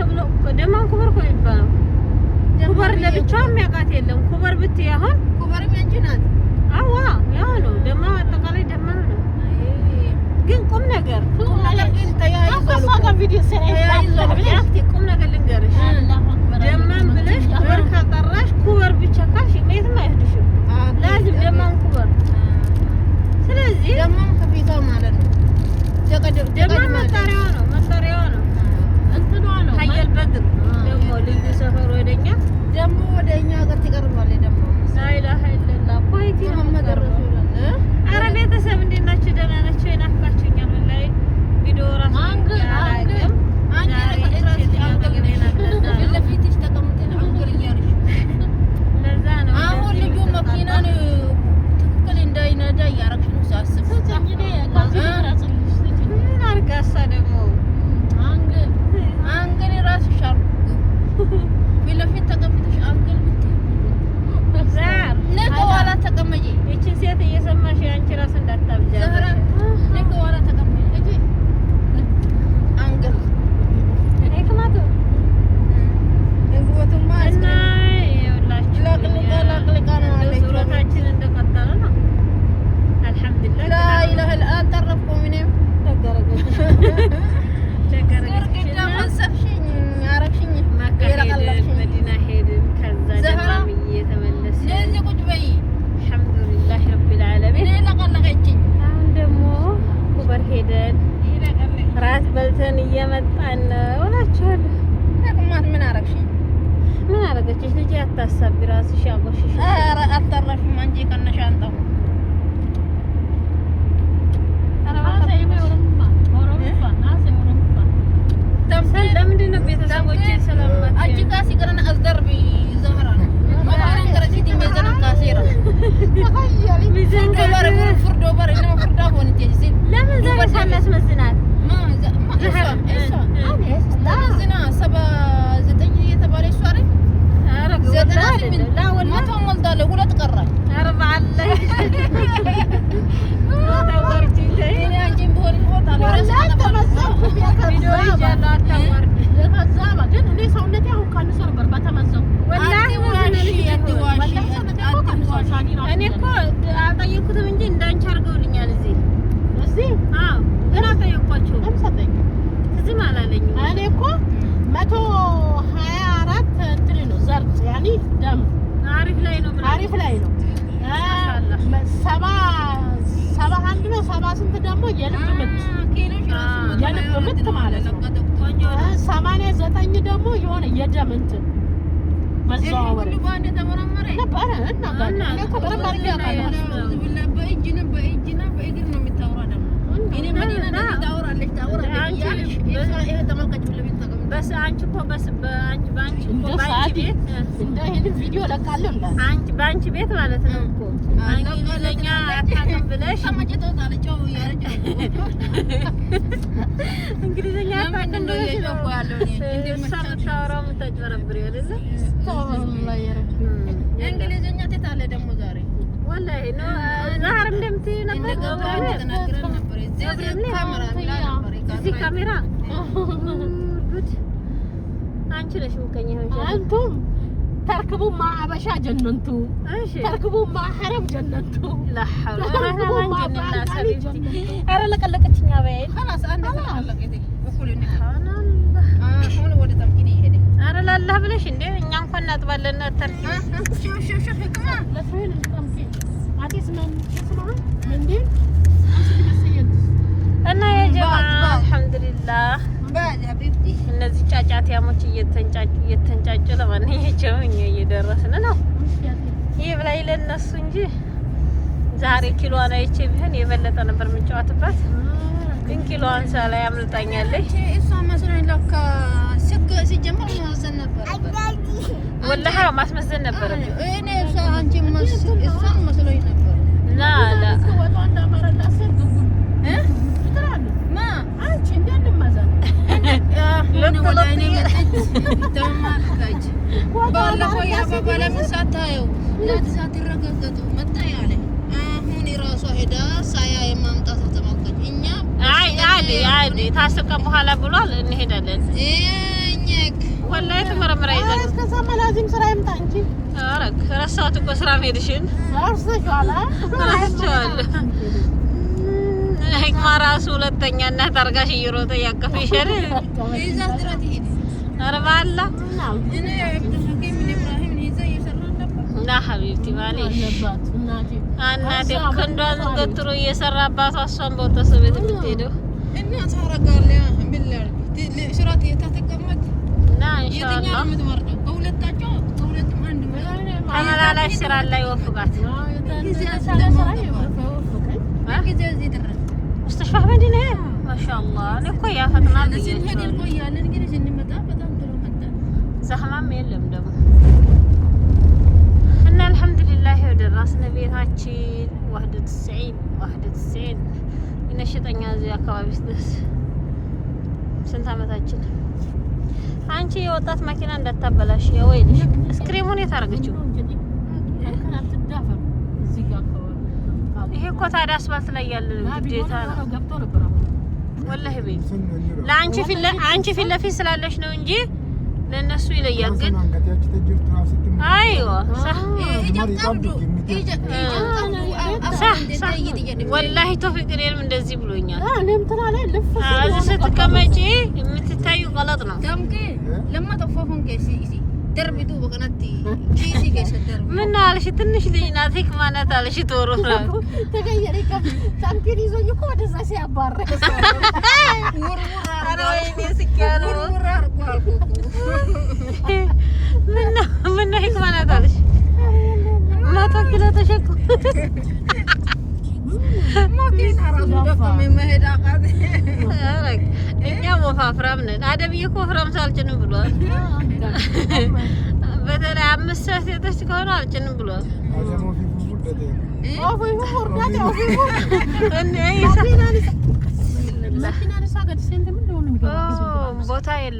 ተብሎ ደማን ኩበር እኮ ይባላል። ኩበር ለብቻው የሚያውቃት የለም። ኩበር ብትይ አሁን ኩበር ያንቺ ናት። አዋ ያው ነው ደማ አጠቃላይ ደማ ነው። ግን ቁም ነገር ግን ተያይዟል እኮ ቪዲዮ ሰራ ያክቲ ቁም ነገር ልንገርሽ ደማን ብለሽ ኩበር ካጠራሽ ኩበር ብቻ ካልሽ የትም አይሄድሽም። ላዝም ደማን ኩበር ስለዚህ ደማን ከፊቷ ማለት ነው። ደማን መጣሪያዋ ነው እንትኗ ነው ሀየል በድር ደግሞ ልዩ ሰፈር ወደኛ ደግሞ ወደኛ ሀገር ትቀርባለች ደግሞ ላኢላሀ ኢለላህ ፖይቲ መሐመድ ረሱላህ አረ ቤተሰብ እንዴት ናችሁ? ደህና ናችሁ? ይናፍቃችሁኛል ወላሂ ቪዲዮ ራሱ አላውቅም ለፊትሽ ተቀምጠን አንገር እያልሽ ለዛ ነው አሁን ልጁ መኪናን ትክክል እንዳይነዳ እያረግሽ ነው ሳስብ ምን አርጋሳ ደግሞ አንገል ራስሽ አልኩ ፊት ለፊት ተቀምጠሽ አንገል ዛር ለከዋላ ተቀመጪ እቺን ሴት እየሰማሽ ያንቺ ራስ እንዳታብጃ ዛራ ለከዋላ ተቀመጪ እጂ አንገል ህክማቱ እንግወቱማ እና ይኸውላችሁ ላቅልቃ ነው አለች ሱረታችን እንደቀጠለ ነው። አልሐምዱሊላህ ላኢላሀ ኢላ ተረፍኩም እኔም ተገረገች ግርግዳ መሰብሽኝ አረግሽኝ መካ ሄድን መዲና ሄድን ከዛ ደማም እየተመለስን ለዚህ ቁጭ በይ አልሐምዱሊላህ ረቢል ዓለሚን እኔ ለቀለቀችኝ አሁን ደግሞ ኩበር ሄደን ራት በልተን እየመጣን ነው እላችኋለሁ። ለቅማት ምን አረግሽኝ? ምን አደረገችሽ ልጅ? አታሳቢ ራስሽ ያቆሽሽ። ኧረ አታረፍም አንቺ ከነሻንጣው ለምንድን ነው ቤተሰቦቼ ስለማት አንቺ ጋር ሲቀረና አዝደርቢ ዘህራ ማባረን ከረሲቲ ሚዛን ካሴራ ሚዛን ዶላር ፍርዶ በር ነው ፍርዳ ሆነች እዚህ ለምን ዛሬ ሳናስመዝናት ዝና 79 እየተባለ እሷ አይደል? ኧረ ላ ወላ ሞልታለ ሁለት ቀራል። ኧረ በአላህ ታወርጂ እኔ አንቺን ብሆን ይወጣል ቪዲዮ ይጃለው አታወርጂ ለማዛባ ግን እኔ ሰውነቴ አሁን ካንሰ ነበር በተመዘው ወላሂ እኔ እኮ አልጠየኩትም እንጂ እንዳንቺ አድርገውልኛል። እዚህ አዎ ግን አልጠየኳቸው እዚህ አላለኝም። እኔ እኮ 124 እንትን ነው ዘርጥ ያኒ ደም አሪፍ ላይ ነው አሪፍ ላይ ነው። ሰባ አንድ ነው 70 ደግሞ የልብ ምት የልብ ምት ማለት ነው። 89 ደግሞ የሆነ የደም እንትን መዘዋወር ባንዴ ተመረመረ ነበር እና ተመረመረ በእጅና በእግር ነው የሚታወራ ደግሞ እኔ መዲና ታወራለች ይሄ ተመልካች ለምን ተቀምጠ በስ አንቺ እኮ በአንቺ ቤት እንደ ይሄን ቪዲዮ ለቃለሁ በአንቺ ቤት ማለት ነው እኮ እንግሊዘኛ አታውቅም ብለሽ ተመጭቶታለችው ያረጀ እንግሊዘኛ አታውቅም ብለሽ ነው ያለው እንደምታወራው የምታጭበረብሪው አይደለ? እንግሊዘኛ ተታለ ደግሞ ዛሬ ወላሂ ነው ዛሬ እንደምትይ ነበር ተናግረን ነበር እዚህ ካሜራ አንቺ ነሽ ምቀኛ ሆንሽ አንቱም ተርክቡ ማ አበሻ ጀነንቱ እሺ ተርክቡ ማ ሐረም ጀነንቱ لا حول ولا قوة الا بالله ኧረ ለቀለቀችኝ አበይ خلاص አንተ ተለቀቀኝ ወኩል እንካና አሁን ወደ ተምኪኒ ሄደ ኧረ ላላህ ብለሽ እንዴ እኛ እንኳን እናጥባለን ተርኪ ሹ ህክማ ለፍሬን ተምኪ አዲስ ምን ተስማ እንዴ እና የጀማ አልሐምዱሊላህ እነዚህ ጫጫት ያሞች እየተንጫጩ ለማንኛውም እኛ እየደረስን ነው። ይሄ ብላይ ለነሱ እንጂ ዛሬ ኪሎዋን አይቼ ቢሆን የበለጠ ነበር የምንጫወትባት። ግን ኪሎዋን ሳላይ አምልጣኛለች። እሷ መስሎኝ ለካ ሲጀመር ማዘን ነበር ወላሂ ማስመዘን ነበር። እኔ እሷ አንቺ እሷን መስሎኝ ነበር። ላ ወጣ እንዳማረላ ሰር ጉጉ ማ አንቺ እንደማዘን ለቆለኔ ተማልካች ባለፈው ያባባ ለምን ሳታየው ለዛት ይረጋገጡ መጣ ያለ አሁን ራሷ ሄዳ ሳያ የማምጣት ተመልካች እኛ አይ ታስቀ በኋላ ብሏል እንሄዳለን እኛ እኮ ትመረምራ ይዘን ከዛማ ላዚም ስራ ይምጣ እንጂ አረክ ረሳት እኮ ስራ ሄድሽን አርሰሻላ አርሰሻል ህክማ ራሱ ሁለተኛ እናት አርጋሽ እየሮጠ ያቀፈሽ አይደል ይዛት ድራት ይሄድ አረባላ እኔ አብዱልሐኪም ኢብራሂም ይዘ እየሰራን ነበር ና ሐቢብቲ ማለሽ እናቴ ክንዷን ገትሮ እየሰራባት እሷን በወጣው ቤት የምትሄደው እና ታረጋለህ ቢላል ሽራት የተተቀመጥ ና ኢንሻአላህ የምትመርጠው ከሁለታቸው ከሁለቱም አንድ ተመላላሽ ስራ ላይ ወፍቃት مستشفى مدينة ما شاء الله أنا كويا فتنا لزين هذه كويا لين كده جن متى فتنا تلو متى زحمة ميلم دم إن الحمد لله ودرسنا بيتاچين 91 ينشطኛ እዚህ አካባቢ ስትደርስ ስንት አመታችን አንቺ የወጣት መኪና እንዳታበላሽ የወይልሽ ስክሪሙን የታረገችው ይሄ እኮ ታዲያ አስፋልት ላይ ያለ ግዴታ ነው ገብቶ ነበር ወላሂ ቤት ለአንቺ ፊት ለፊት ስላለሽ ነው እንጂ ለነሱ ይለያል ግን አይዋ ወላሂ ተውፊቅ እኔም እንደዚህ ብሎኛል እኔም ተናለ ልፍ እዚህ ስትቀመጪ የምትታዩ ገለጥ ነው ለማ ተፈፉን ከሲ دربي تو بقناتي كيسي كيس الدرب من على شي تنش لي ناتيك ما نات على شي تورو تغيري كم تنكري زو يكو دزا سي ابار انا ويني سكانو من هيك ما نات على شي ما تاكل تشكو ما في حرام دكم ما هدا قاد ارك እኛ ወፋፍራም ነን አደብዬ እኮ ወፍራም ሳልጭንም ብሏል በተለይ 5 ሰዓት የተሽ ከሆነ አልጭንም ብሏል ቦታ የለም